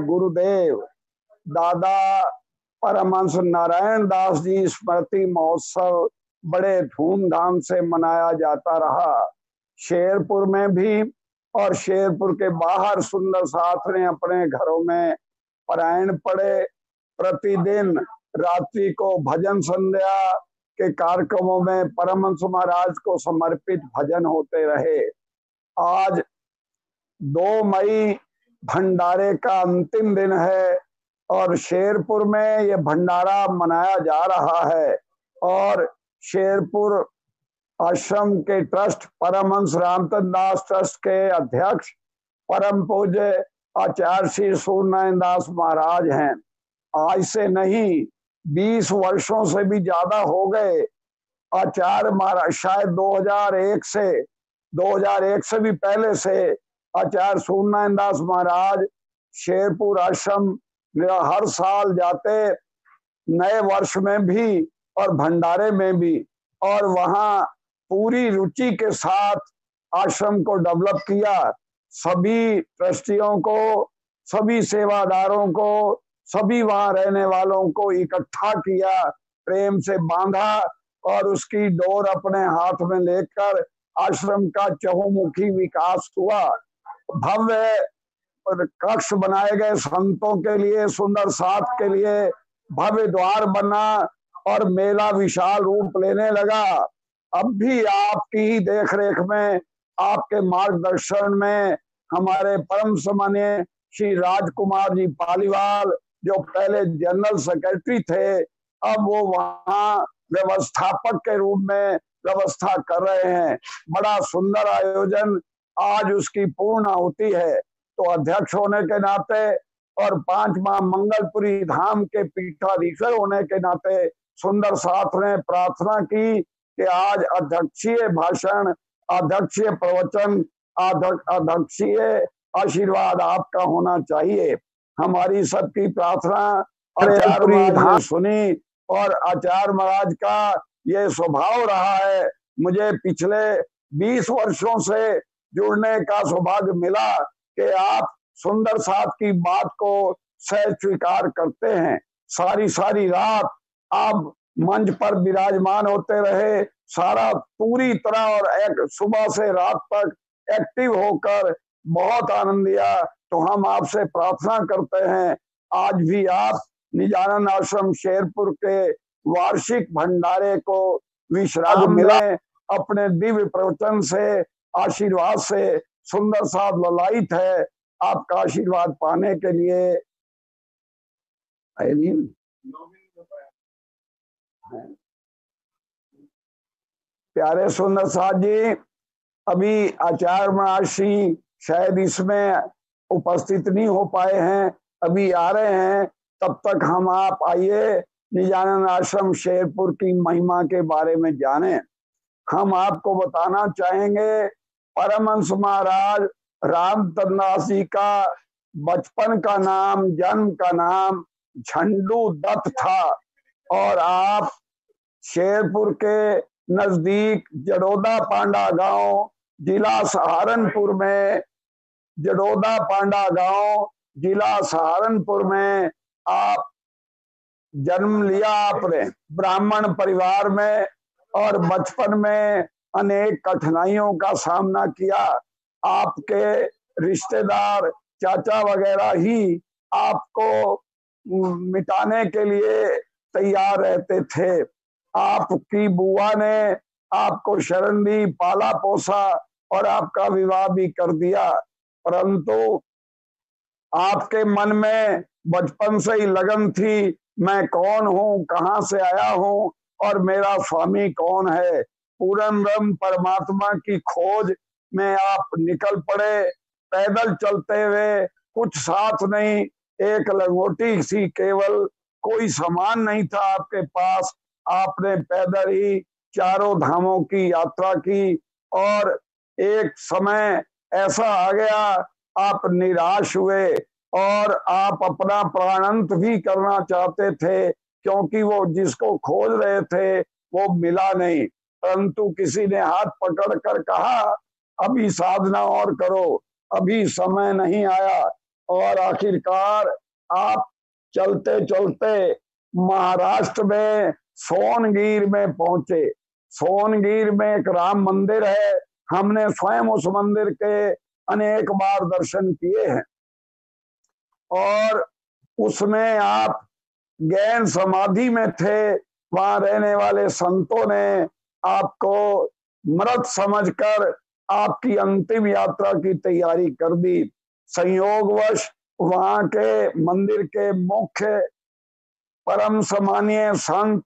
गुरुदेव दादा परमहंस नारायण दास जी स्मृति महोत्सव बड़े धूमधाम से मनाया जाता रहा। शेरपुर में भी और शेरपुर के बाहर सुंदर साथ ने अपने घरों में पारायण पढ़े। प्रतिदिन रात्रि को भजन संध्या के कार्यक्रमों में परमहंस महाराज को समर्पित भजन होते रहे। आज 2 मई भंडारे का अंतिम दिन है और शेरपुर में ये भंडारा मनाया जा रहा है और शेरपुर आश्रम के ट्रस्ट परमहंस रामचंद्र दास ट्रस्ट के अध्यक्ष परम पूज्य आचार्य श्री सूर्यनारायण दास महाराज हैं। आज से नहीं 20 वर्षों से भी ज्यादा हो गए आचार्य महाराज, शायद 2001 से भी पहले से आचार्य सूर्यनारायण दास महाराज शेरपुर आश्रम हर साल जाते, नए वर्ष में भी और भंडारे में भी, और वहां पूरी रुचि के साथ आश्रम को डेवलप किया। सभी ट्रस्टियों को, सभी सेवादारों को, सभी वहां रहने वालों को इकट्ठा किया, प्रेम से बांधा और उसकी डोर अपने हाथ में लेकर आश्रम का चहुमुखी विकास हुआ। भव्य कक्ष बनाए गए संतों के लिए, सुंदर साथ के लिए भव्य द्वार बना और मेला विशाल रूप लेने लगा। अब भी आपकी ही देखरेख में, आपके मार्गदर्शन में हमारे परम सम्माननीय श्री राजकुमार जी पालीवाल, जो पहले जनरल सेक्रेटरी थे, अब वो वहां व्यवस्थापक के रूप में व्यवस्था कर रहे हैं। बड़ा सुंदर आयोजन, आज उसकी पूर्ण होती है। तो अध्यक्ष होने के नाते और 5 माह मंगलपुरी धाम के पीठाधीश्वर होने के नाते सुंदर साथ ने प्रार्थना की कि आज अध्यक्षीय भाषण, अध्यक्षीय प्रवचन, अध्यक्षीय आशीर्वाद आपका होना चाहिए। हमारी सबकी प्रार्थना आचार्य महाराज ने सुनी और आचार्य महाराज का ये स्वभाव रहा है। मुझे पिछले 20 वर्षों से जुड़ने का सौभाग्य मिला कि आप सुंदर साथ की बात को सहज स्वीकार करते हैं। सारी रात आप मंच पर विराजमान होते रहे, सारा पूरी तरह और एक सुबह से रात तक एक्टिव होकर बहुत आनंद लिया। तो हम आपसे प्रार्थना करते हैं, आज भी आप निजानंद आश्रम शेरपुर के वार्षिक भंडारे को विश्राम मिले, अपने दिव्य प्रवचन से, आशीर्वाद से सुंदर साथ ललायित है। आपका आशीर्वाद पाने के लिए प्यारे सुंदर साथ जी, अभी आचार्य महाराज श्री शायद इसमें उपस्थित नहीं हो पाए हैं, अभी आ रहे हैं। तब तक हम आप आइए निजानंद आश्रम शेरपुर की महिमा के बारे में जानें। हम आपको बताना चाहेंगे परमहंस महाराज रामचंद्र दास जी का बचपन का नाम, जन्म का नाम झंडू दत्त था और आप शेरपुर के नजदीक जडोदा पांडा गांव, जिला सहारनपुर में, जडोदा पांडा गांव, जिला सहारनपुर में आप जन्म लिया। आपने ब्राह्मण परिवार में और बचपन में अनेक कठिनाइयों का सामना किया। आपके रिश्तेदार, चाचा वगैरह ही आपको मिटाने के लिए तैयार रहते थे। आपकी बुआ ने आपको शरण दी, पाला पोसा और आपका विवाह भी कर दिया। परंतु आपके मन में बचपन से ही लगन थी, मैं कौन हूँ, कहाँ से आया हूँ और मेरा स्वामी कौन है। पूर्ण ब्रह्म परमात्मा की खोज में आप निकल पड़े, पैदल चलते हुए, कुछ साथ नहीं, एक लंगोटी सी केवल, कोई सामान नहीं था आपके पास। आपने पैदल ही चारों धामों की यात्रा की और एक समय ऐसा आ गया, आप निराश हुए और आप अपना प्राणांत भी करना चाहते थे, क्योंकि वो जिसको खोज रहे थे वो मिला नहीं। परंतु किसी ने हाथ पकड़ कर कहा, अभी साधना और करो, अभी समय नहीं आया। और आखिरकार आप चलते चलते महाराष्ट्र में सोनगीर में पहुंचे। सोनगीर में एक राम मंदिर है, हमने स्वयं उस मंदिर के अनेक बार दर्शन किए हैं। और उसमें आप गैर समाधि में थे, वहां रहने वाले संतों ने आपको मृत समझकर आपकी अंतिम यात्रा की तैयारी कर दी। संयोगवश वहां के मंदिर के मुख्य परम सम्मानीय संत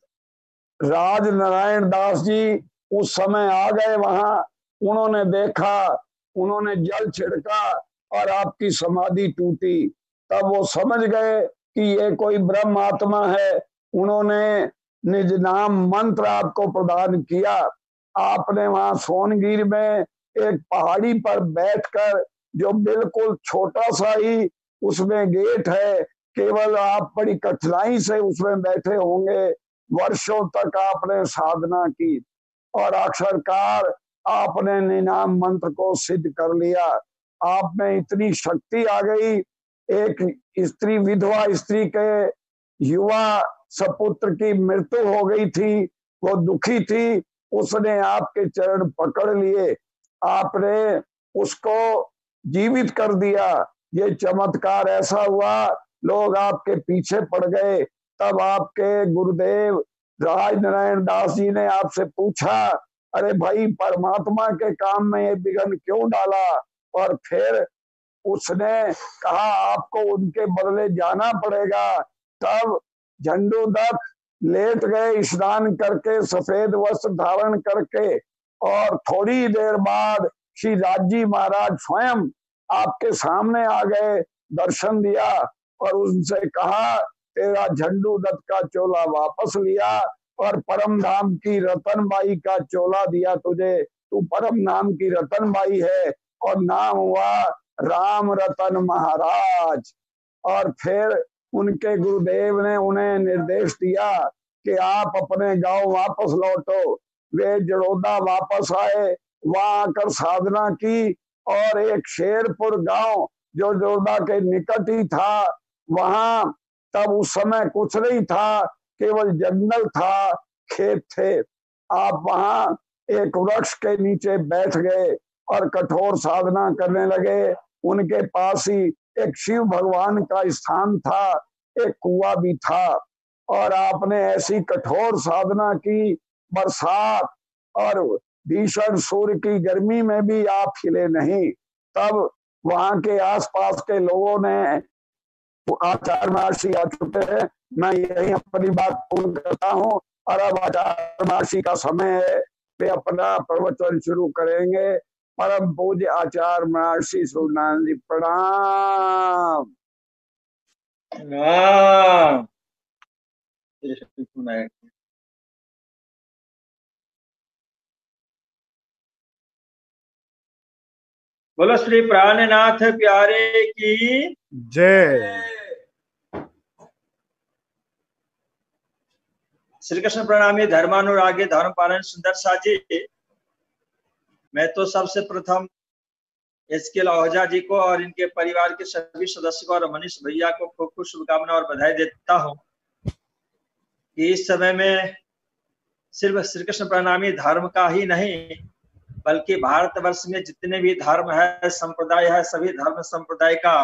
राज नारायण दास जी उस समय आ गए वहां। उन्होंने देखा, उन्होंने जल छिड़का और आपकी समाधि टूटी। तब वो समझ गए कि ये कोई ब्रह्म आत्मा है। उन्होंने निज नाम मंत्र आपको प्रदान किया। आपने वहां सोनगीर में एक पहाड़ी पर बैठकर, जो बिल्कुल छोटा सा ही उसमें गेट है, केवल आप बड़ी कठिनाई से उसमें बैठे होंगे। वर्षों तक आपने साधना की और आखिरकार आपने निनाम मंत्र को सिद्ध कर लिया। आप में इतनी शक्ति आ गई। एक स्त्री, विधवा स्त्री के युवा सपुत्र की मृत्यु हो गई थी, वो दुखी थी, उसने आपके चरण पकड़ लिए, आपने उसको जीवित कर दिया। ये चमत्कार ऐसा हुआ, लोग आपके पीछे पड़ गए। तब आपके गुरुदेव राज नारायण दास जी ने आपसे पूछा, अरे भाई, परमात्मा के काम में ये विघ्न क्यों डाला? और फिर उसने कहा आपको उनके बदले जाना पड़ेगा। तब झंडूदत्त लेट गए स्नान करके, सफेद वस्त्र धारण करके, और थोड़ी देर बाद श्री राजी महाराज स्वयं आपके सामने आ गए, दर्शन दिया और उनसे कहा तेरा झंडूदत्त का चोला वापस लिया और परम धाम की रतनबाई का चोला दिया तुझे, तू परम नाम की रतनबाई है। और नाम हुआ राम रतन महाराज। और फिर उनके गुरुदेव ने उन्हें निर्देश दिया कि आप अपने गांव वापस लौटो। वे जड़ौदा वापस आए, वहां आकर साधना की और एक शेरपुर गांव जो जड़ौदा के निकट ही था, वहां तब उस समय कुछ नहीं था, केवल जंगल था, खेत थे। आप वहां एक वृक्ष के नीचे बैठ गए और कठोर साधना करने लगे। उनके पास ही एक शिव भगवान का स्थान था, एक कुआं भी था। और आपने ऐसी कठोर साधना की, बरसात और भीषण सूर्य की गर्मी में भी आप हिले नहीं। तब वहां के आसपास के लोगों ने, आचार्य महर्षि आ चुके हैं, मैं यही अपनी बात पूर्ण करता हूँ और अब आचार्य महर्षि का समय है, वे अपना प्रवचन शुरू करेंगे। परम पूज्य आचार्य महर्षि सूर्यनारायण जी, प्रणाम। बोलो श्री प्राणनाथ प्यारे की जय। श्री कृष्ण प्रणामी धर्मानुरागी धर्म पालन सुंदर साजी। मैं तो सबसे प्रथम एसके ओझा जी को और इनके परिवार के सभी सदस्यों को और मनीष भैया को खूब खूब शुभकामना और बधाई देता हूं कि इस समय में सिर्फ श्री कृष्ण प्रणामी धर्म का ही नहीं, बल्कि भारतवर्ष में जितने भी धर्म है, संप्रदाय है, सभी धर्म संप्रदाय का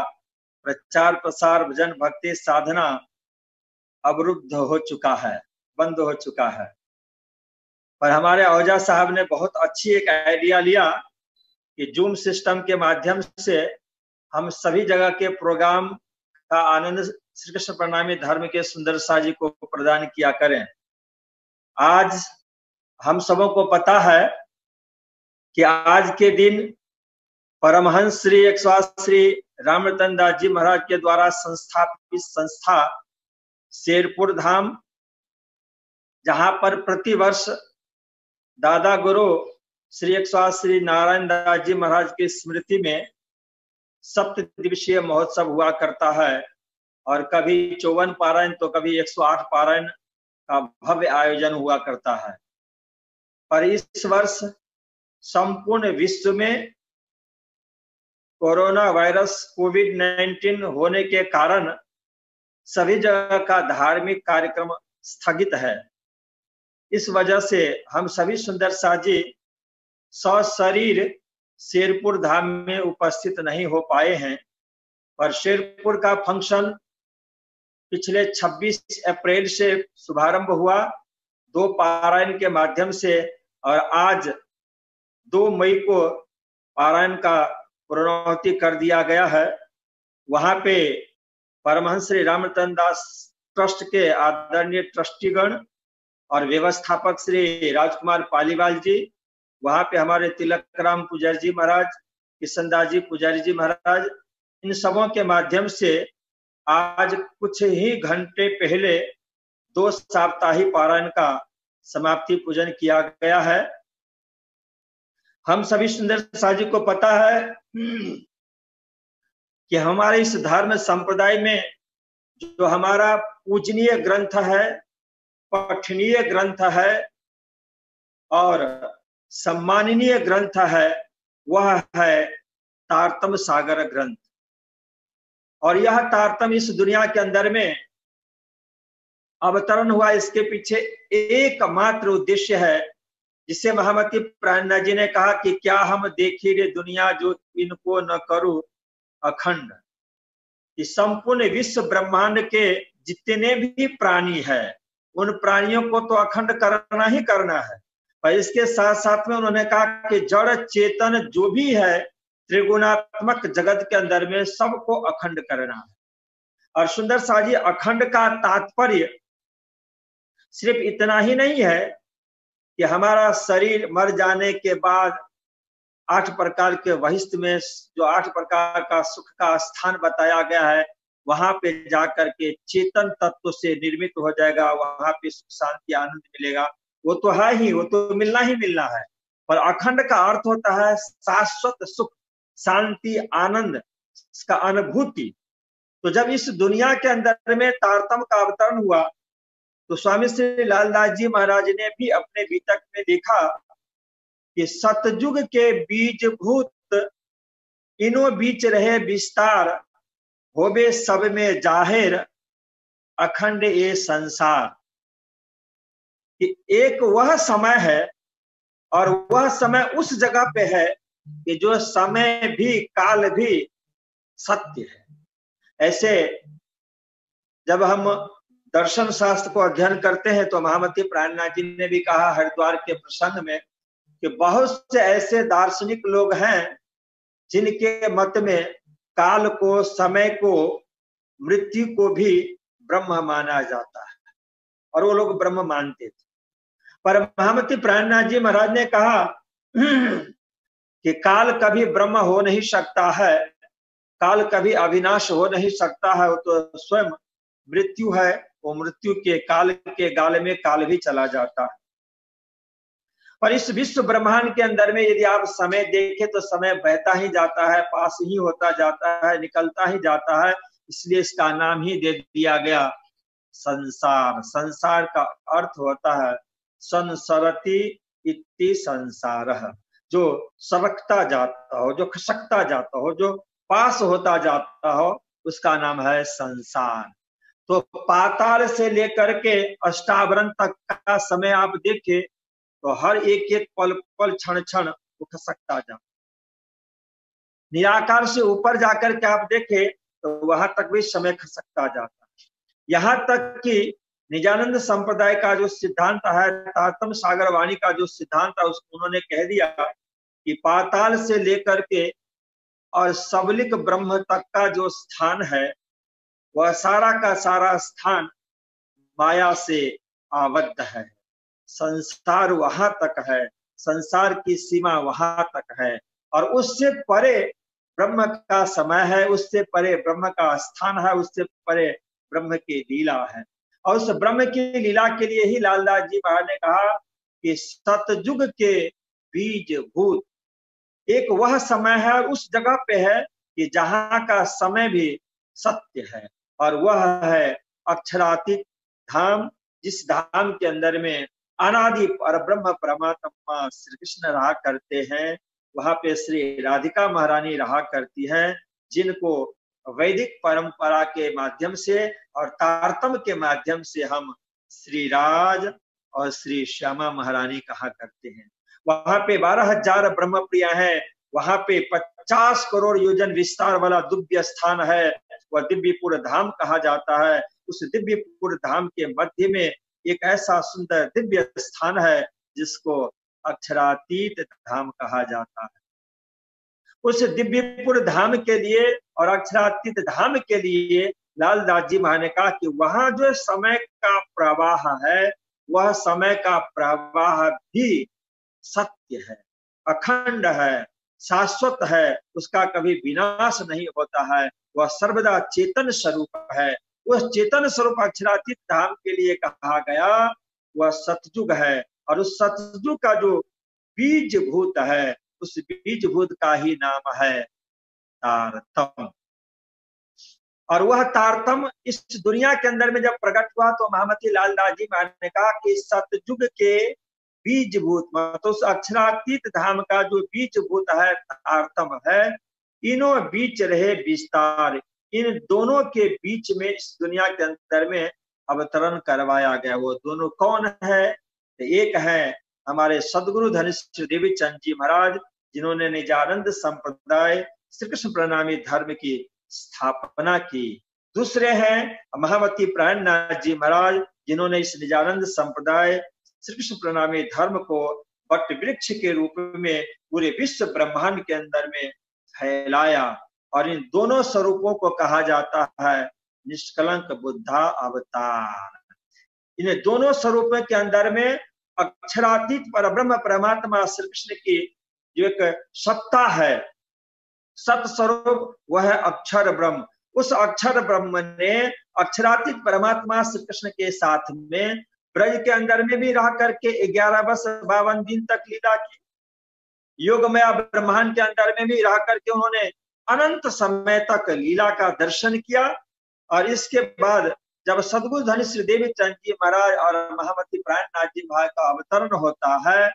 प्रचार प्रसार, भजन भक्ति साधना अवरुद्ध हो चुका है, बंद हो चुका है। पर हमारे ओझा साहब ने बहुत अच्छी एक आइडिया लिया कि जूम सिस्टम के माध्यम से हम सभी जगह के प्रोग्राम का आनंद श्री कृष्ण प्रणामी धर्म के सुंदर साजी को प्रदान किया करें। आज हम सबों को पता है कि आज के दिन परमहंस श्री 108 श्री रामरतन दास जी महाराज के द्वारा संस्थापित संस्था शेरपुर धाम, जहां पर प्रतिवर्ष दादा गुरु श्री 108 श्री नारायण दास जी महाराज की स्मृति में 7 दिवसीय महोत्सव हुआ करता है और कभी 54 पारायण तो कभी 108 पारायण का भव्य आयोजन हुआ करता है। पर इस वर्ष संपूर्ण विश्व में कोरोना वायरस कोविड-19 होने के कारण सभी जगह का धार्मिक कार्यक्रम स्थगित है। इस वजह से हम सभी सुंदर साजी सशरीर शेरपुर धाम में उपस्थित नहीं हो पाए हैं, पर शेरपुर का फंक्शन पिछले 26 अप्रैल से शुभारंभ हुआ 2 पारायण के माध्यम से, और आज 2 मई को पारायण का पूर्णाहुति कर दिया गया है। वहां पे परमहंस श्री रामरतन दास ट्रस्ट के आदरणीय ट्रस्टीगण और व्यवस्थापक श्री राजकुमार पालीवाल जी, वहां पे हमारे तिलक राम पुजारी जी महाराज, किशनदास जी पुजारी जी महाराज, इन सबों के माध्यम से आज कुछ ही घंटे पहले 2 साप्ताहिक पारायण का समाप्ति पूजन किया गया है। हम सभी सुंदर साजी को पता है कि हमारे इस धर्म संप्रदाय में जो हमारा पूजनीय ग्रंथ है, पठनीय ग्रंथ है और सम्माननीय ग्रंथ है, वह है तारतम सागर ग्रंथ। और यह तारतम इस दुनिया के अंदर में अवतरण हुआ, इसके पीछे एकमात्र उद्देश्य है, जिसे महामती प्राणनाथ जी ने कहा कि क्या हम देखी रे दुनिया जो इनको न करूं अखंड। इस संपूर्ण विश्व ब्रह्मांड के जितने भी प्राणी है, उन प्राणियों को तो अखंड करना ही करना है, पर इसके साथ साथ में उन्होंने कहा कि जड़ चेतन जो भी है त्रिगुणात्मक जगत के अंदर में सबको अखंड करना है। और सुंदर साजी, अखंड का तात्पर्य सिर्फ इतना ही नहीं है कि हमारा शरीर मर जाने के बाद 8 प्रकार के वहिष्ठ में जो 8 प्रकार का सुख का स्थान बताया गया है, वहां पे जाकर के चेतन तत्व से निर्मित हो जाएगा, वहां पे सुख शांति आनंद मिलेगा। वो तो है ही, वो तो मिलना ही मिलना है, पर अखंड का अर्थ होता है शाश्वत सुख शांति आनंद, इसका अनुभूति। तो जब इस दुनिया के अंदर में तारतम का अवतरण हुआ, तो स्वामी श्री लालदास जी महाराज ने भी अपने बीतक में देखा कि सतयुग के बीज भूत इनो बीच रहे विस्तार, होबे सब में जाहिर अखंड ये संसार। कि एक वह समय है और वह समय उस जगह पे है कि जो समय भी काल भी सत्य है। ऐसे जब हम दर्शन शास्त्र को अध्ययन करते हैं तो महामती प्राणनाथ जी ने भी कहा हरिद्वार के प्रसंग में कि बहुत से ऐसे दार्शनिक लोग हैं जिनके मत में काल को, समय को, मृत्यु को भी ब्रह्म माना जाता है, और वो लोग ब्रह्म मानते थे। पर महामती प्राणनाथ जी महाराज ने कहा कि काल कभी ब्रह्म हो नहीं सकता है, काल कभी अविनाश हो नहीं सकता है, वो तो स्वयं मृत्यु है, वो मृत्यु के काल के गाल में काल भी चला जाता है। पर इस विश्व ब्रह्मांड के अंदर में यदि आप समय देखें तो समय बहता ही जाता है, पास ही होता जाता है, निकलता ही जाता है, इसलिए इसका नाम ही दे दिया गया संसार। संसार का अर्थ होता है संसरति इति संसारः, जो सरकता जाता हो, जो खसकता जाता हो, जो पास होता जाता हो, उसका नाम है संसार। तो पाताल से लेकर के अष्टावरण तक का समय आप देखें तो हर एक एक पल पल क्षण क्षण वो खसकता जाता। निराकार से ऊपर जाकर के आप देखें तो वहां तक भी समय खसकता जाता है। यहाँ तक कि निजानंद संप्रदाय का जो सिद्धांत है, तारतम सागर वाणी का जो सिद्धांत है, उसको उन्होंने कह दिया कि पाताल से लेकर के और सबलिक ब्रह्म तक का जो स्थान है, वह सारा का सारा स्थान माया से आबद्ध है। संसार वहां तक है, संसार की सीमा वहां तक है, और उससे परे ब्रह्म का समय है, उससे परे ब्रह्म का स्थान है, उससे परे ब्रह्म की लीला है। और उस ब्रह्म की लीला के लिए ही लालदास जी महाराज ने कहा कि सतयुग के बीज भूत, एक वह समय है और उस जगह पे है कि जहां का समय भी सत्य है, और वह है अक्षरातीत धाम, जिस धाम के अंदर में अनादि पर ब्रह्म परमात्मा श्री कृष्ण रहा करते हैं। वहां पे श्री राधिका महारानी रहा करती है, जिनको वैदिक परंपरा के माध्यम से और तारतम के माध्यम से हम श्री राज और श्री श्यामा महारानी कहा करते हैं। वहां पे 12,000 ब्रह्म प्रिया है, वहां पे 50 करोड़ योजन विस्तार वाला दिव्य स्थान है, वह दिव्यपुर धाम कहा जाता है। उस दिव्यपुर धाम के मध्य में एक ऐसा सुंदर दिव्य स्थान है जिसको अक्षरातीत धाम कहा जाता है। उस दिव्यपुर धाम के लिए और अक्षरातीत धाम के लिए लालदास जी महाराज ने कहा कि वहां जो समय का प्रवाह है, वह समय का प्रवाह भी सत्य है, अखंड है, शाश्वत है, उसका कभी विनाश नहीं होता है, वह सर्वदा चेतन स्वरूप है। उस चेतन स्वरूप अक्षरातीत धाम के लिए कहा गया वह सतयुग है, और उस सतयुग का जो बीज भूत है, उस बीज भूत का ही नाम है तारतम। और वह तारतम इस दुनिया के अंदर में जब प्रकट हुआ तो महामती लालदास जी महाराज ने कहा कि सतयुग के बीज भूत, तो उस अक्षरातीत धाम का जो बीज भूत है तारतम है, इनो बीच रहे विस्तार, इन दोनों के बीच में इस दुनिया के अंदर में अवतरण करवाया गया। वो दोनों कौन है? एक है हमारे सदगुरु धनिष्ठ देवी चंद जी महाराज, जिन्होंने निजानंद संप्रदाय श्री कृष्ण प्रणामी धर्म की स्थापना की। दूसरे हैं महामती प्राणनाथ जी महाराज, जिन्होंने इस निजानंद संप्रदाय श्री कृष्ण प्रणामी धर्म को वट वृक्ष के रूप में पूरे विश्व ब्रह्मांड के अंदर में फैलाया। और इन दोनों स्वरूपों को कहा जाता है निष्कलंक बुद्धा अवतार। इन दोनों स्वरूपों के अंदर में अक्षरातीत परब्रह्म परमात्मा श्री कृष्ण की जो एक सत्ता है, सत स्वरूप, वह है अक्षर ब्रह्म। उस अक्षर ब्रह्म ने अक्षरातीत परमात्मा श्री कृष्ण के साथ में ब्रज के अंदर में भी रह करके 11 वर्ष 52 दिन तक लीला की। योगमय ब्रह्मांड के अंदर में भी रह करके उन्होंने अनंत समय तक लीला का दर्शन किया। और इसके बाद जब सदगुरु धनिष्ठ देवी चंद जी महाराज और महामती प्राणनाथ जी महाराज का अवतरण होता है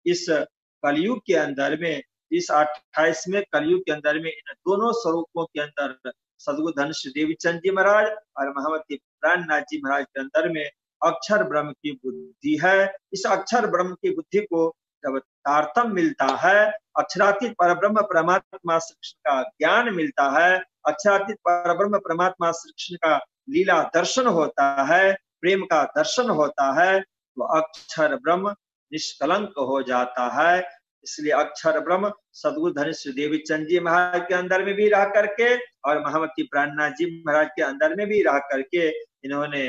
इस कलयुग के अंदर में, इस 28वें कलयुग के अंदर में, इन दोनों स्वरूपों के अंदर सदगुरु धनिष्ठ देवी चंद जी महाराज और महामती प्राणनाथ जी महाराज के अंदर में अक्षर ब्रह्म की बुद्धि है। इस अक्षर ब्रह्म की बुद्धि को जब तारतम मिलता है, अक्षरातीत परब्रह्म परमात्मा श्री कृष्ण का ज्ञान मिलता है, अक्षरातीत परब्रह्म परमात्मा श्री कृष्ण का लीला दर्शन होता है, प्रेम का दर्शन होता है, तो अक्षर ब्रह्म निष्कलंक हो जाता है। इसलिए अक्षर ब्रह्म सदगुरु धनिष्ठ देवी चंद जी महाराज के अंदर में भी रह करके और महामती प्राणनाथ जी महाराज के अंदर में भी रह करके इन्होंने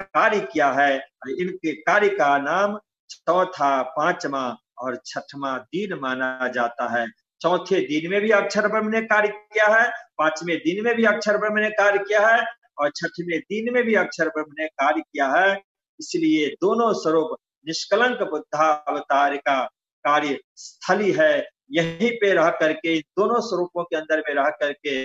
कार्य किया है। इनके कार्य का नाम चौथा, पांचवा और छठवां दिन माना जाता है। चौथे दिन में भी अक्षर ब्रह्म ने कार्य किया है, पांचवें दिन में भी अक्षर ब्रह्म ने कार्य किया है और छठवें दिन में भी अक्षर ब्रह्म ने कार्य किया है। इसलिए दोनों स्वरूप निष्कलंक बुद्धा अवतार का कार्य स्थली है। यहीं पे रह करके दोनों स्वरूपों के अंदर में रह करके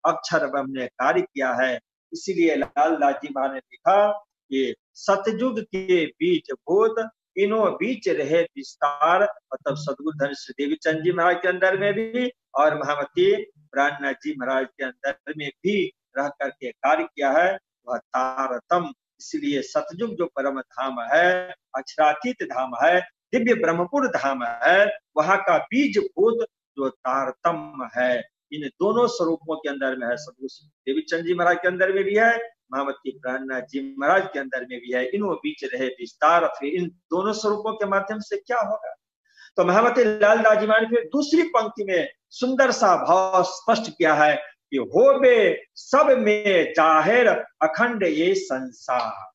अक्षर ब्रह्म ने कार्य किया है। इसीलिए लालदास जी महाराज ने लिखा कि सतयुग के बीच भूत इनो बीच रहे विस्तार, मतलब सदगुरु धनिष्ठ देवी चंद जी महाराज के अंदर में भी और महामती प्राणनाथ जी महाराज के अंदर में भी रह करके कार्य किया है, वह तारतम। इसलिए सतयुग जो परम धाम है, अक्षरातीत धाम है, दिव्य ब्रह्मपुर धाम है, वहां का बीज भूत जो तारतम है, इन दोनों स्वरूपों के अंदर में है। सदगुरु देवी चंद जी महाराज के अंदर में भी है, महामती प्राणनाथ जी महाराज के अंदर में भी है। इनों बीच रहे विस्तार। फिर इन दोनों स्वरूपों के माध्यम से क्या होगा? तो महामती लालदास जी महाराज फिर दूसरी पंक्ति में सुंदर सा भाव स्पष्ट किया है कि होबे सब में जाहिर अखंड ये संसार।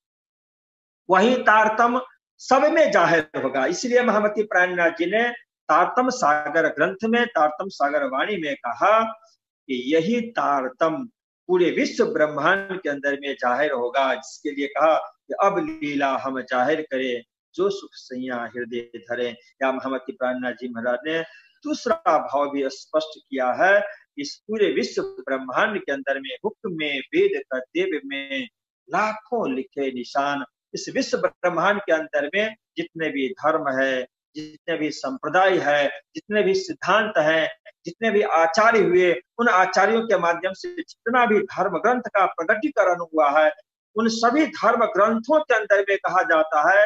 वही तारतम सब में जाहिर होगा। इसलिए महामती प्राणनाथ जी ने तारतम सागर ग्रंथ में, तारतम सागर वाणी में कहा कि यही तारतम पूरे विश्व ब्रह्मांड के अंदर में जाहिर होगा, जिसके लिए कहा कि अब लीला हम जाहिर करें जो सुख सैया हृदय धरे। या महामती प्राणनाथ जी महाराज ने दूसरा भाव भी स्पष्ट किया है, इस पूरे विश्व ब्रह्मांड के अंदर में हुक्म में वेद का देव में लाखों लिखे निशान। इस विश्व ब्रह्मांड के अंदर में जितने भी धर्म है, जितने भी संप्रदाय है, जितने भी सिद्धांत हैं, जितने भी आचार्य हुए, उन आचार्यों के माध्यम से जितना भी धर्म ग्रंथ का प्रकटीकरण हुआ है, उन सभी धर्म ग्रंथों के अंदर में कहा जाता है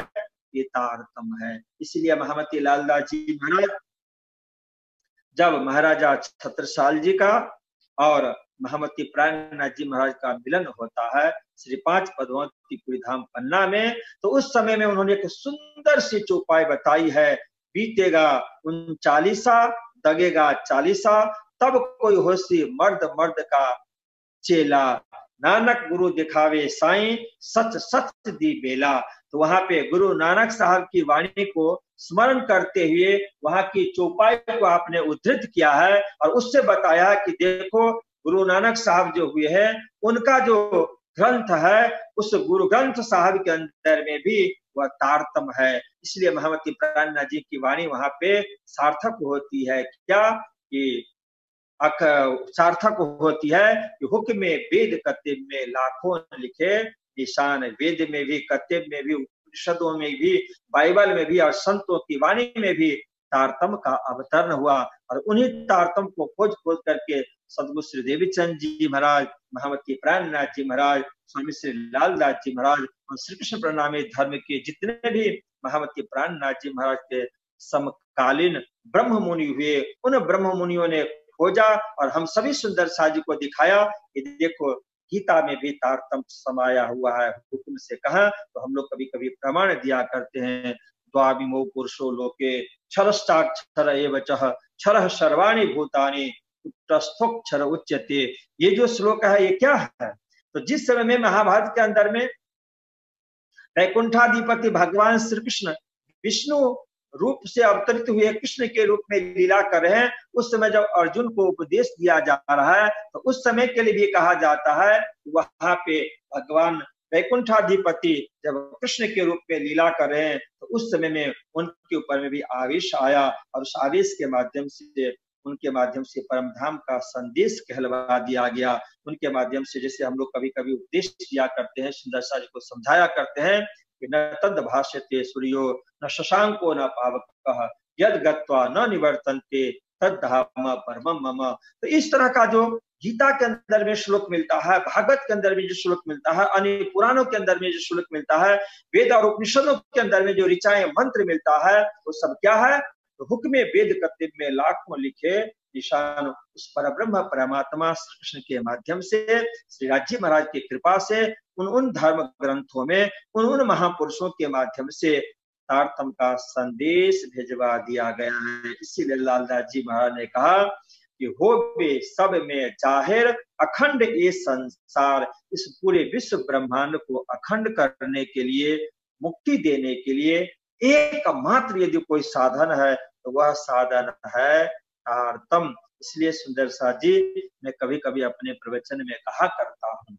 ये तारतम्य है। इसलिए महामती लालदास जी महाराज, जब महाराजा छत्रसाल जी का और महामती प्राणनाथ जी महाराज का मिलन होता है श्री 5 पद्मावती धाम पन्ना में, तो उस समय में उन्होंने एक सुंदर सी चौपाई बताई है, बीतेगा 39 दगेगा 40, तब कोई होशी मर्द मर्द का चेला, नानक गुरु दिखावे साईं, सच सच दी बेला। तो वहां पे गुरु नानक साहब की वाणी को स्मरण करते हुए वहां की चौपाई को आपने उद्धृत किया है और उससे बताया कि देखो गुरु नानक साहब जो हुए हैं, उनका जो ग्रंथ है, उस गुरु ग्रंथ साहब के अंदर में भी वह तारतम्य है। इसलिए महामती प्राणनाथ जी की वाणी वहां पे सार्थक होती है। क्या कि सार्थक होती है कि हुक्म में वेद कत्ब में लाखों लिखे निशान, वेद में भी, कत्ब में भी, उपनिषदों में भी, बाइबल में भी और संतों की वाणी में भी तारतम्य का अवतरण हुआ। और उन्हीं तारतम्य को खोज खोज करके सदगुरु श्री देवीचंद जी महाराज, महामती प्राणनाथ जी महाराज, स्वामी श्री लालदास जी महाराज और श्री कृष्ण प्रणामी धर्म के जितने भी महामती प्राणनाथ जी महाराज के समकालीन ब्रह्म मुनि हुए, उन ब्रह्म मुनियों ने खोजा और हम सभी सुंदर साज को दिखाया कि देखो गीता में भी तारतम्य समाया हुआ है। हुक्म से कहा तो हम लोग कभी कभी प्रमाण दिया करते हैं, द्वाविमो पुरुषो लोके क्षरश्चाक्षर एव चः क्षरः सर्वाणि भूतानि उत्तस्थोक्षर उच्यते। ये जो श्लोक है ये क्या है? तो जिस समय में महाभारत के अंदर में वैकुंठाधिपति भगवान श्री कृष्ण विष्णु रूप से अवतरित हुए कृष्ण के रूप में लीला कर रहे हैं, उस समय जब अर्जुन को उपदेश दिया जा रहा है तो उस समय के लिए भी कहा जाता है वहां पे भगवान वैकुंठाधिपति जब कृष्ण के रूप में लीला कर रहे हैं तो उस समय में उनके ऊपर में भी आवेश आया और उस आवेश के माध्यम से उनके माध्यम से परमधाम का संदेश कहलवा दिया गया। उनके माध्यम से जैसे हम लोग कभी कभी उपदेश दिया करते हैं, सुंदर सा जी को समझाया करते हैं कि न तद भाष्यते सूर्यो न शशांको न पावकः यद गत्वा न निवर्तन्ते तद धाम परमम मम। तो इस तरह का जो गीता के अंदर में श्लोक मिलता है, भागवत के अंदर में जो श्लोक मिलता है, अन्य पुराणों के अंदर में जो श्लोक मिलता है, वेद और उपनिषदों के अंदर में जो ऋचाएं मंत्र मिलता है, वो सब क्या है? तो हुक्मे वेद कत्ब में लाखों लिखे निशान उस परब्रह्म परमात्मा श्री कृष्ण के माध्यम से, श्री राज्य महाराज की कृपा से उन धर्म ग्रंथों में उन महापुरुषों के माध्यम से तारतम्य का संदेश भेजवा दिया गया है। इसीलिए लालदास जी महाराज ने कहा कि हो बे सब में जाहिर अखंड ये संसार, इस पूरे विश्व ब्रह्मांड को अखंड करने के लिए, मुक्ति देने के लिए एकमात्र यदि कोई साधन है तो वह साधन है तारतम्य। इसलिए सुंदर सा जी मैं कभी कभी अपने प्रवचन में कहा करता हूं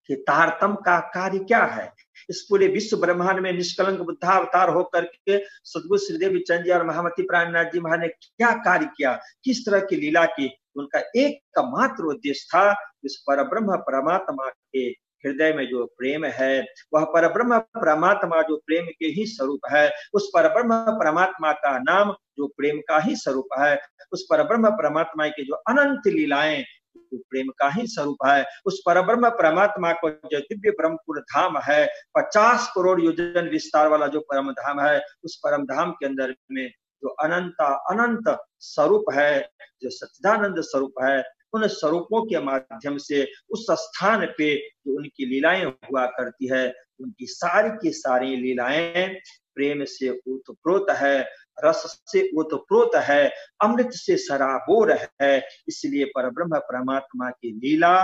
कि तारतम्य का कार्य क्या है। इस पूरे विश्व ब्रह्मांड में निष्कलंक बुद्धावतार होकर के सदगुरु श्रीदेव चंद जी और महामती प्राणनाथ जी महाराज ने क्या कार्य किया, किस तरह की लीला की। उनका एकमात्र उद्देश्य था इस परब्रह्म परमात्मा के हृदय में जो प्रेम है, वह परब्रह्म परमात्मा जो प्रेम के ही स्वरूप है, उस परब्रह्म परमात्मा का नाम जो प्रेम का ही स्वरूप है, उस परब्रह्म परमात्मा की जो अनंत लीलाएं जो प्रेम का ही स्वरूप है, उस परब्रह्म परमात्मा को जो दिव्य ब्रह्मपुर धाम है, 50 करोड़ योजन विस्तार वाला जो परम धाम है, उस परम धाम के अंदर में जो अनंत स्वरूप है, जो सच्चिदानंद स्वरूप है, उन स्वरूपों के माध्यम से उस स्थान पे जो उनकी लीलाएं हुआ करती है, उनकी सारी की सारी लीलाएं प्रेम से ओतप्रोत है, रस से ओतप्रोत है, अमृत से सराबोर है। इसलिए परब्रह्म परमात्मा की लीला,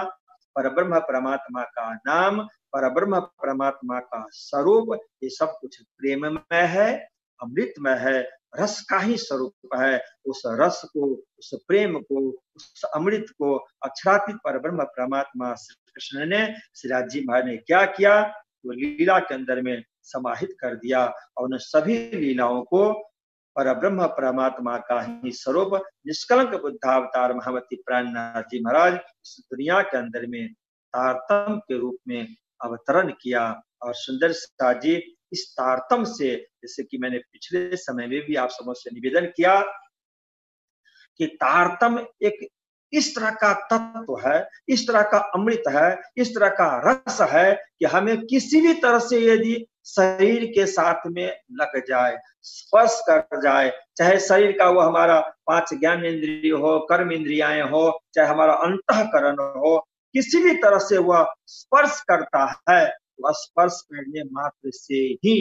परब्रह्म परमात्मा का नाम, परब्रह्म परमात्मा का स्वरूप, ये सब कुछ प्रेममय है, अमृतमय है, रस का ही स्वरूप है। उस रस को, उस प्रेम को, उस अमृत को अक्षरातीत परब्रह्म परमात्मा श्री कृष्ण ने, श्री राज जी महाराज ने क्या किया, वो लीला के अंदर में समाहित कर दिया और उन सभी लीलाओं को परब्रह्म परमात्मा का ही स्वरूप निष्कलंक बुद्धावतार महामती प्राणनाथ जी महाराज इस दुनिया के अंदर में तारतम्य के रूप में अवतरण किया। और सुंदर सा जी इस तारतम से, जैसे कि मैंने पिछले समय में भी आप सबसे निवेदन किया कि तारतम एक इस तरह का तत्व है, इस तरह का अमृत है, इस तरह का रस है कि हमें किसी भी तरह से यदि शरीर के साथ में लग जाए, स्पर्श कर जाए, चाहे शरीर का वो हमारा 5 ज्ञान इंद्रिय हो, कर्म इंद्रियाएं हो, चाहे हमारा अंतःकरण हो, किसी भी तरह से वह स्पर्श करता है, वह स्पर्श करने मात्र से ही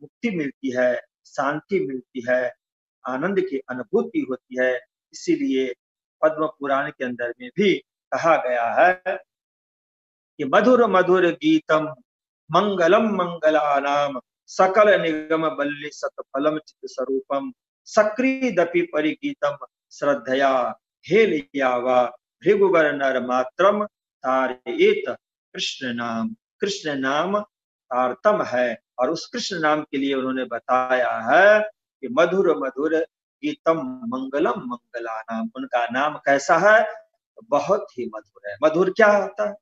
मुक्ति मिलती है, शांति मिलती है, आनंद की अनुभूति होती है। इसीलिए पद्म पुराण के अंदर में भी कहा गया है कि मधुर मधुर गीतम मंगलम मंगलानाम सकल निगम बल्ली सतफलम चित स्वरूपम सक्रीदपि परिगीतम श्रद्धया हेलियावा भृगुवर नर मात्रम तारेत कृष्ण नाम। कृष्ण नाम तारतम है और उस कृष्ण नाम के लिए उन्होंने बताया है कि मधुर मधुर गीतम मंगलम मंगलानाम। उनका नाम कैसा है? बहुत ही मधुर है। मधुर क्या होता है?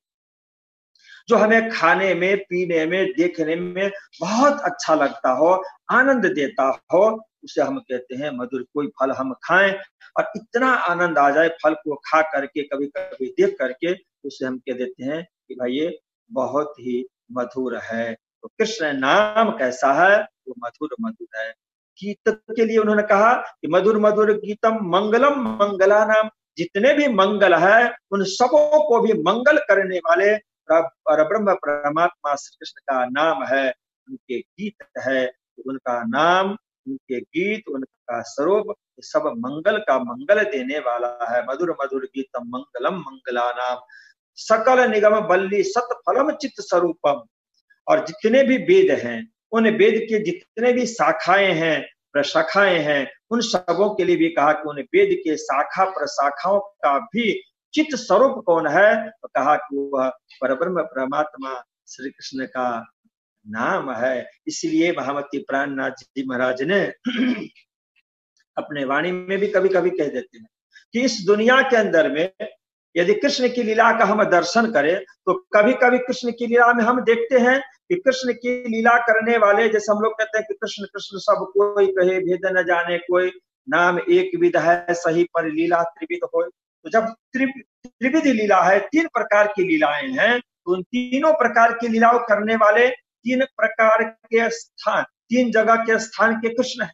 जो हमें खाने में, पीने में, देखने में बहुत अच्छा लगता हो, आनंद देता हो, उसे हम कहते हैं मधुर। कोई फल हम खाएं और इतना आनंद आ जाए फल को खा करके, कभी कभी देख करके, उसे हम कह देते हैं कि भाई ये बहुत ही मधुर है। तो कृष्ण नाम कैसा है? वो मधुर मधुर है। गीत के लिए उन्होंने कहा कि मधुर मधुर गीतम मंगलम मंगला नाम। जितने भी मंगल है उन सबों को भी मंगल करने वाले परब्रह्म परमात्मा श्री कृष्ण का नाम है, उनके गीत है। उनका नाम, उनके गीत, उनका स्वरूप सब मंगल का मंगल देने वाला है। मधुर मधुर गीतम मंगलम मंगला नाम सकल निगम बल्ली सतफलम चित्त स्वरूपम। और जितने भी वेद हैं, उन वेद के जितने भी शाखाएं हैं, प्रशाखाएं हैं, उन सबों के लिए भी कहा कि उन वेद के शाखा प्रशाखाओं का भी चित्त स्वरूप कौन है? तो कहा कि वह परब्रह्म परमात्मा श्री कृष्ण का नाम है। इसलिए महामती प्राणनाथ जी महाराज ने अपने वाणी में भी कभी कभी कह देते हैं कि इस दुनिया के अंदर में यदि कृष्ण की लीला का हम दर्शन करें तो कभी कभी कृष्ण की लीला में हम देखते हैं कि कृष्ण की लीला करने वाले, जैसे हम लोग कहते हैं कि कृष्ण कृष्ण सब कोई कहे भेद न जाने कोई, नाम एक विध है सही पर लीला त्रिविध हो। तो जब त्रिविध लीला है, 3 प्रकार की लीलाएं हैं, तो उन तीनों प्रकार की लीलाओं करने वाले 3 प्रकार के स्थान, 3 जगह के स्थान के कृष्ण है।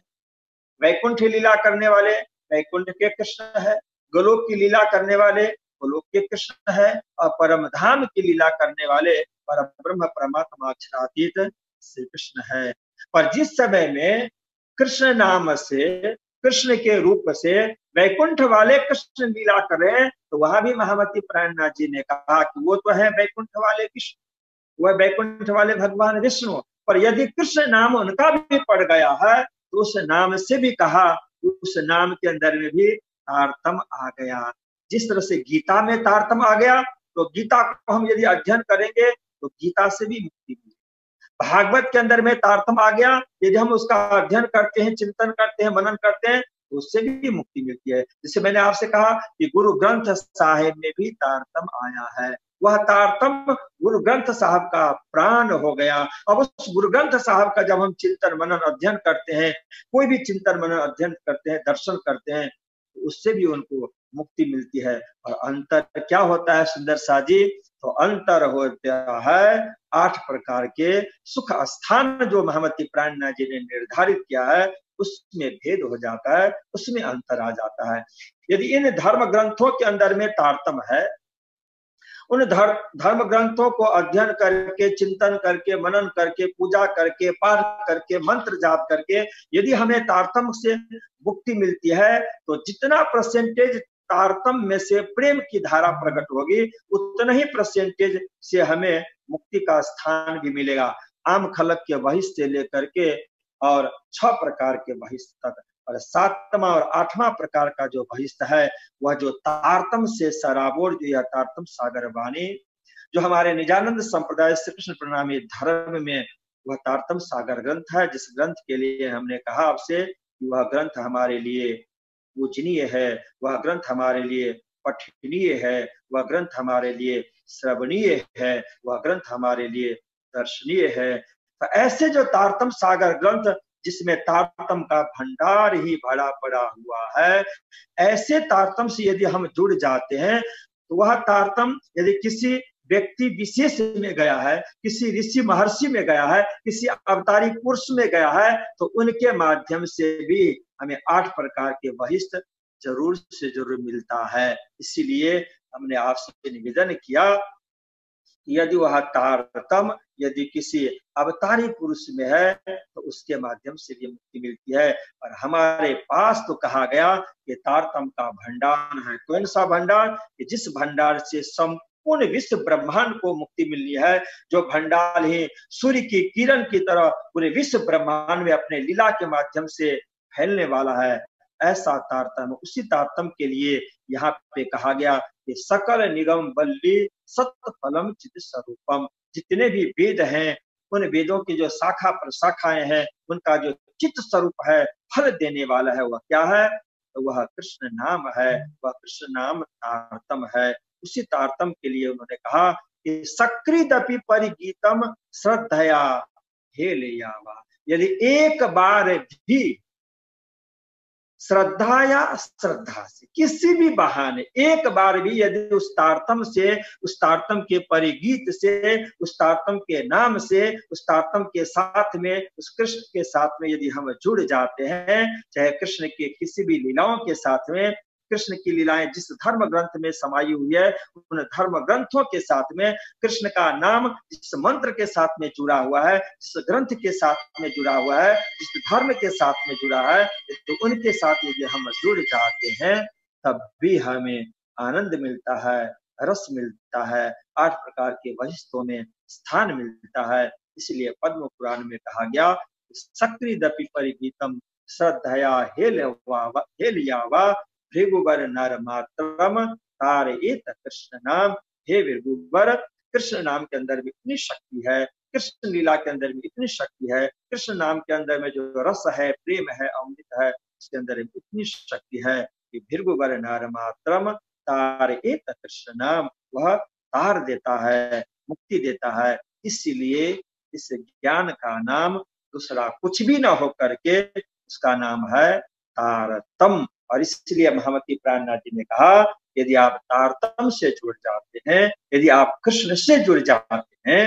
वैकुंठ लीला करने वाले वैकुंठ के कृष्ण है, गोलोक की लीला करने वाले गोलोक के कृष्ण है, और परम धाम की लीला करने वाले परब्रह्म परमात्मा अक्षरातीत श्री कृष्ण है। पर जिस समय में कृष्ण नाम से, कृष्ण के रूप से वैकुंठ वाले कृष्ण लीला करें, तो वहां भी महामती प्राणनाथ जी ने कहा कि वो तो है वैकुंठ वाले कृष्ण, वह वैकुंठ वाले भगवान विष्णु। पर यदि कृष्ण नाम उनका भी पड़ गया है तो उस नाम से भी कहा, उस नाम के अंदर में भी तारतम आ गया। जिस तरह से गीता में तारतम आ गया, तो गीता को हम यदि अध्ययन करेंगे तो गीता से भी मुक्ति मिलेगी। भागवत के अंदर में तारतम आ गया, यदि हम उसका अध्ययन करते हैं, चिंतन करते हैं, मनन करते हैं, तो उससे भी मुक्ति मिलती है। जैसे मैंने आपसे कहा कि गुरु ग्रंथ साहिब में भी तारतम आया है। वह तारतम गुरु ग्रंथ साहब का प्राण हो गया। अब उस गुरु ग्रंथ साहब का जब हम चिंतन मनन अध्ययन करते हैं, कोई भी चिंतन मनन अध्ययन करते हैं, दर्शन करते हैं, तो उससे भी उनको मुक्ति मिलती है। और अंतर क्या होता है सुंदर सा जी? तो अंतर होता है 8 प्रकार के सुख स्थान जो महामती प्राणनाथ जी ने निर्धारित किया है, उसमें भेद हो जाता है, उसमें अंतर आ जाता है। यदि इन धर्म ग्रंथों के अंदर में तारतम है, उन धर्म ग्रंथों को अध्ययन करके, चिंतन करके, मनन करके, पूजा करके, पाठ करके, मंत्र जाप करके यदि हमें तारतम से मुक्ति मिलती है, तो जितना परसेंटेज तारतम में से प्रेम की धारा प्रकट होगी, उतना ही परसेंटेज से हमें मुक्ति का स्थान भी मिलेगा। आम खलक के बहिष्ठ से लेकर के और 6 प्रकार के बहिष्ठ तक, और 7वां और 8वां प्रकार का जो बहिष्ठ है, वह जो तारतम से सराबोर, जो यह तारतम सागर वाणी, जो हमारे निजानंद संप्रदाय श्री कृष्ण प्रणामी धर्म में वह तारतम सागर ग्रंथ है, जिस ग्रंथ के लिए हमने कहा आपसे कि वह ग्रंथ हमारे लिए पूजनीय है, वह ग्रंथ हमारे लिए पठनीय है, वह ग्रंथ हमारे लिए श्रवणीय है, वह ग्रंथ हमारे लिए दर्शनीय है, तो ऐसे जो तारतम सागर ग्रंथ जिसमें तारतम का भंडार ही भरा पड़ा हुआ है, ऐसे तारतम से यदि हम जुड़ जाते हैं तो वह तारतम यदि किसी व्यक्ति विशेष में गया है, किसी ऋषि महर्षि में गया है, किसी अवतारी पुरुष में गया है, तो उनके माध्यम से भी हमें 8 प्रकार के वहिष्ठ जरूर से जरूर मिलता है। इसीलिए हमने आपसे निवेदन किया यदि वह तारतम यदि किसी अवतारी पुरुष में है तो उसके माध्यम से भी मुक्ति मिलती है। और हमारे पास तो कहा गया कि तारतम का भंडार है। कौन सा भंडार? कि जिस भंडार से संपूर्ण विश्व ब्रह्मांड को मुक्ति मिलनी है, जो भंडार ही सूर्य की किरण की तरह पूरे विश्व ब्रह्मांड में अपने लीला के माध्यम से फैलने वाला है, ऐसा तारतम। उसी तारतम के लिए यहाँ पे कहा गया कि सकल निगम बल्ली सत्य फलम चित स्वरूपम। जितने भी वेद हैं उन वेदों की जो शाखा प्रशाखाएं हैं उनका जो चित्त स्वरूप है, फल देने वाला है, वह क्या है? तो वह कृष्ण नाम है, वह कृष्ण नाम तारतम है। उसी तारतम के लिए उन्होंने कहा कि सकृदपि परिगीतम श्रद्धया हे ले यावा। यदि एक बार भी श्रद्धा या श्रद्धा से किसी भी बहाने एक बार भी यदि उस तारतम से, उस तारतम के परिगीत से, उस तारतम के नाम से, उस तारतम के साथ में, उस कृष्ण के साथ में यदि हम जुड़ जाते हैं, चाहे कृष्ण के किसी भी लीलाओं के साथ में, कृष्ण की लीलाएं जिस धर्म ग्रंथ में समाई हुई है उन धर्म ग्रंथों के साथ में, कृष्ण का नाम जिस मंत्र के साथ में जुड़ा हुआ है, जिस ग्रंथ के साथ में जुड़ा हुआ है, जिस धर्म के साथ में जुड़ा है, तो उनके साथ यदि हम जुड़ जाते हैं तब भी हमें आनंद मिलता है, रस मिलता है, 8 प्रकार के वहिष्ठों में स्थान मिलता है। इसलिए पद्म पुराण में कहा गया सकृदपि परिगीतम श्रद्धया हेलियावा भृगुवर नर मात्रम तारयेत कृष्ण नाम। हे भृगुवर, कृष्ण नाम के अंदर भी इतनी शक्ति है, कृष्ण लीला के अंदर भी इतनी शक्ति है, कृष्ण नाम के अंदर में जो रस है, प्रेम है, अमृत है, उसके अंदर इतनी शक्ति है कि भृगुवर नर मात्रम तारयेत कृष्ण नाम, वह तार देता है, मुक्ति देता है। इसीलिए इस ज्ञान का नाम दूसरा कुछ भी ना हो करके उसका नाम है तारतम। और इसलिए महामती प्राणनाथ जी ने कहा यदि आप तारतम से जुड़ जाते हैं, यदि आप कृष्ण से जुड़ जाते हैं,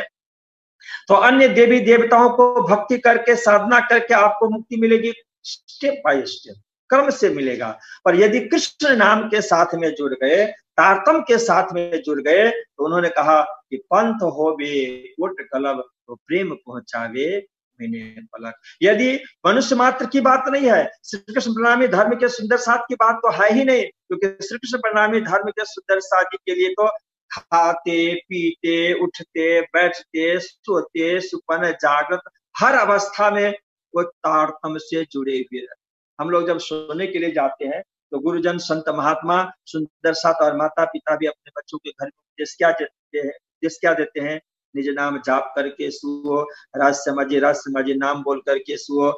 तो अन्य देवी देवताओं को भक्ति करके, साधना करके आपको मुक्ति मिलेगी, स्टेप बाय स्टेप क्रम से मिलेगा। पर यदि कृष्ण नाम के साथ में जुड़ गए, तारतम के साथ में जुड़ गए, तो उन्होंने कहा कि पंथ हो बे कोट कलब तो प्रेम पहुंचावे मैंने पलक। यदि मनुष्य मात्र की बात नहीं है, श्री कृष्ण प्रणामी धर्म के सुंदर साथ की बात तो है ही नहीं, क्योंकि श्री कृष्ण प्रणामी धर्म के सुंदर साथ के लिए तो खाते, पीते, उठते, बैठते, सोते, सुपन, जागृत, हर अवस्था में वो तारतम से जुड़े हुए हैं। हम लोग जब सोने के लिए जाते हैं तो गुरुजन, संत महात्मा, सुंदर साथ और माता पिता भी अपने बच्चों के घर में उपदेश क्या देते हैं? निज नाम जाप करके सुओ, राज समाजी नाम बोल करके सुओ,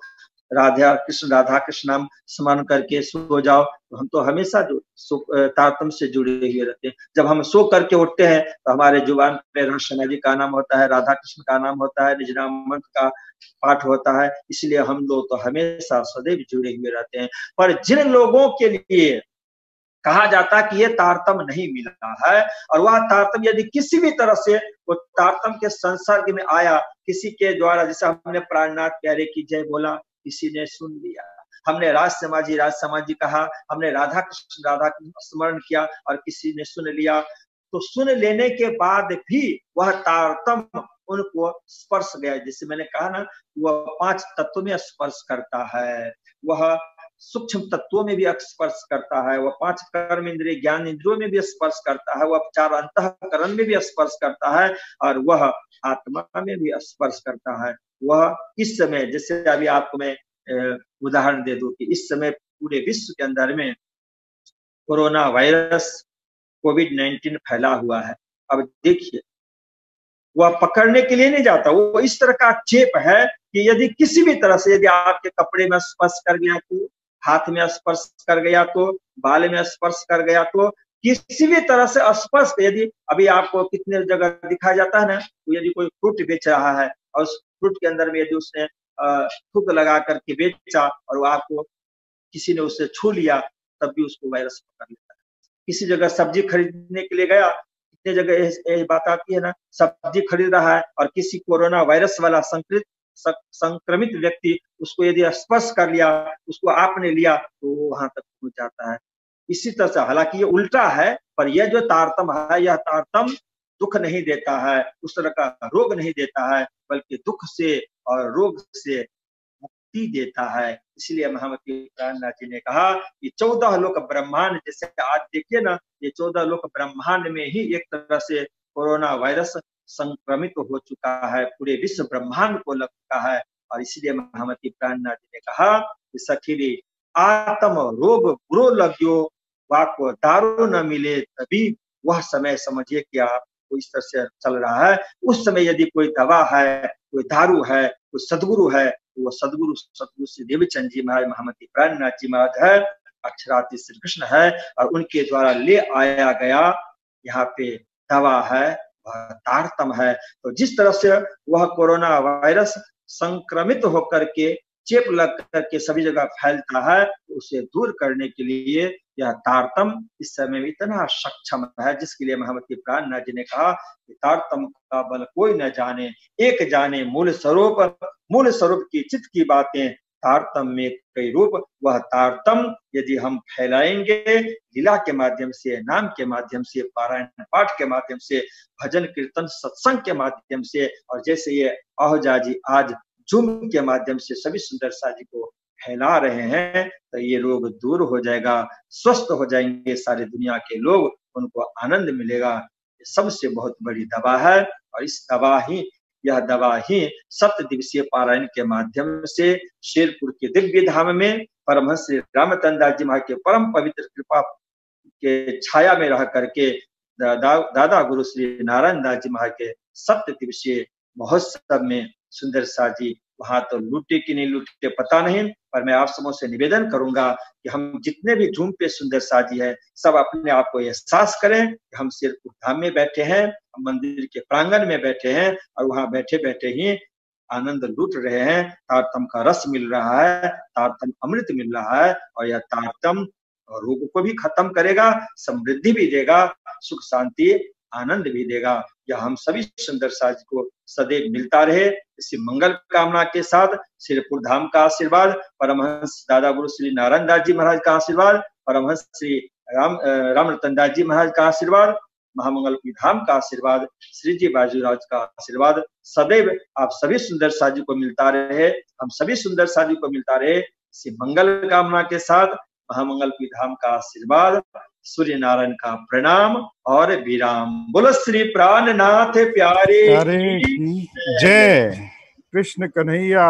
राधा कृष्ण नाम स्मरण करके सो जाओ। तो हम तो हमेशा जो तारतम से जुड़े हुए रहते हैं। जब हम सो करके उठते हैं तो हमारे जुबान पे राधा जी का नाम होता है, राधा कृष्ण का नाम होता है, निज नाम मंत्र का पाठ होता है। इसलिए हम लोग तो हमेशा सदैव जुड़े हुए रहते हैं। पर जिन लोगों के लिए कहा जाता है कि ये तारतम नहीं मिला है, और वह तारतम यदि किसी भी तरह से वो तारतम के संसर्ग में आया, किसी के द्वारा, जैसे हमने प्राणनाथ प्यारे की जय बोला, किसी ने सुन लिया, हमने राज समाजी कहा, हमने राधा कृष्ण स्मरण किया और किसी ने सुन लिया, तो सुन लेने के बाद भी वह तारतम उनको स्पर्श गया। जैसे मैंने कहा ना, वह 5 तत्वों में स्पर्श करता है, वह सूक्ष्म तत्वों में भी स्पर्श करता है, वह 5 कर्म इंद्रिय ज्ञान इंद्रियों में भी स्पर्श करता है, वह 4 अंतःकरण में भी स्पर्श करता है, और वह आत्मा में भी स्पर्श करता है। वह इस समय, जैसे अभी आपको मैं उदाहरण दे दूं कि इस समय पूरे विश्व के अंदर में कोरोना वायरस कोविड-19 फैला हुआ है। अब देखिए, वह पकड़ने के लिए नहीं जाता, वो इस तरह का चेप है कि यदि किसी भी तरह से, यदि आपके कपड़े में स्पर्श कर गया तो, हाथ में स्पर्श कर गया तो, बाल में स्पर्श कर गया तो, किसी भी तरह से स्पर्श, यदि अभी आपको कितने जगह दिखाया जाता है ना, तो यदि कोई फ्रूट बेच रहा है और उस फ्रूट के अंदर में यदि उसने थूक लगा करके बेचा और वो आपको किसी ने उससे छू लिया तब भी उसको वायरस पकड़ लेता है। किसी जगह सब्जी खरीदने के लिए गया, कितने जगह यही बात आती है ना, सब्जी खरीद रहा है और किसी कोरोना वायरस वाला संक्रमित व्यक्ति उसको यदि स्पर्श कर लिया, उसको आपने लिया तो वो वहां तक पहुंच जाता है। इसी तरह से हालांकि ये उल्टा है, पर यह जो तारतम है, यह तारतम दुख नहीं देता है, उस तरह का रोग नहीं देता है, बल्कि दुख से और रोग से मुक्ति देता है। इसलिए महामती प्राणनाथ जी ने कहा कि 14 लोक ब्रह्मांड, जैसे आज देखिए ना, ये 14 लोक ब्रह्मांड में ही एक तरह से कोरोना वायरस संक्रमित हो चुका है, पूरे विश्व ब्रह्मांड को लग चुका है। और इसलिए महामती प्राणनाथ जी ने कहा कि सखीरी आत्म रोग बुरो लग्यो, वाको दारू न मिले तभी वह समय समझिए कि आपको इस तरह से चल रहा है। उस समय यदि कोई दवा है, कोई दारू है, कोई सदगुरु है, वो सदगुरु श्री देवचंद जी महाराज, महामती प्राणनाथ जी महाराज है, अक्षरार्थी श्री कृष्ण है, और उनके द्वारा ले आया गया यहाँ पे दवा है, वह तारतम है। तो जिस तरह से वह कोरोना वायरस संक्रमित होकर के चेप लग करके सभी जगह फैलता है, उसे दूर करने के लिए यह तारतम इस समय में इतना सक्षम है, जिसके लिए महामती प्राणनाथ जी ने कहा कि तारतम का बल कोई न जाने, एक जाने मूल स्वरूप की चित्त की बातें, तारतम में कई रूप, वह तारतम यदि हम फैलाएंगे लीला के माध्यम से, नाम के माध्यम से, पारायण पाठ के माध्यम से, भजन कीर्तन सत्संग के माध्यम से, और जैसे ये आहूजा जी आज जूम के माध्यम से सभी सुंदर साजी को फैला रहे हैं, तो ये रोग दूर हो जाएगा, स्वस्थ हो जाएंगे सारी दुनिया के लोग, उनको आनंद मिलेगा। ये सबसे बहुत बड़ी दवा है, और यह दवा ही 7 दिवसीय पारायण के माध्यम से शेरपुर के दिव्य धाम में परमहंस श्री रामतन दास जी महाराज के परम पवित्र कृपा के छाया में रह करके दादा गुरु श्री नारायण दास जी महाराज के 7 दिवसीय महोत्सव में सुंदर साजी वहां तो लूटे कि नहीं लूटे पता नहीं, पर मैं आप सबों से निवेदन करूंगा कि हम जितने भी झूम पे सुंदर साजी है, सब अपने आप को एहसास करें कि हम शेरपुर धाम में बैठे हैं, हम मंदिर के प्रांगण में बैठे हैं, और वहां बैठे बैठे ही आनंद लूट रहे हैं। तारतम का रस मिल रहा है, तारतम अमृत मिल रहा है, और यह तारतम रोग को भी खत्म करेगा, समृद्धि भी देगा, सुख शांति आनंद भी देगा। यह हम सभी सुंदर साज को सदैव मिलता रहे, इसी मंगल कामना के साथ शेरपुर धाम का आशीर्वाद, परमहंस दादा गुरु श्री नारायण दास जी महाराज का आशीर्वाद, परमहंस श्री रामरतन दास जी महाराज का आशीर्वाद, महामंगलपुरी धाम का आशीर्वाद, श्री जी बाजूराज का आशीर्वाद सदैव आप सभी सुंदर साजी को मिलता रहे, हम सभी सुंदर साजी को मिलता रहे, इसी मंगल कामना के साथ महामंगलपुरी धाम का आशीर्वाद, सूर्य नारायण का प्रणाम और विराम। बोलो श्री प्राणनाथ प्यारे की जय। कृष्ण कन्हैया।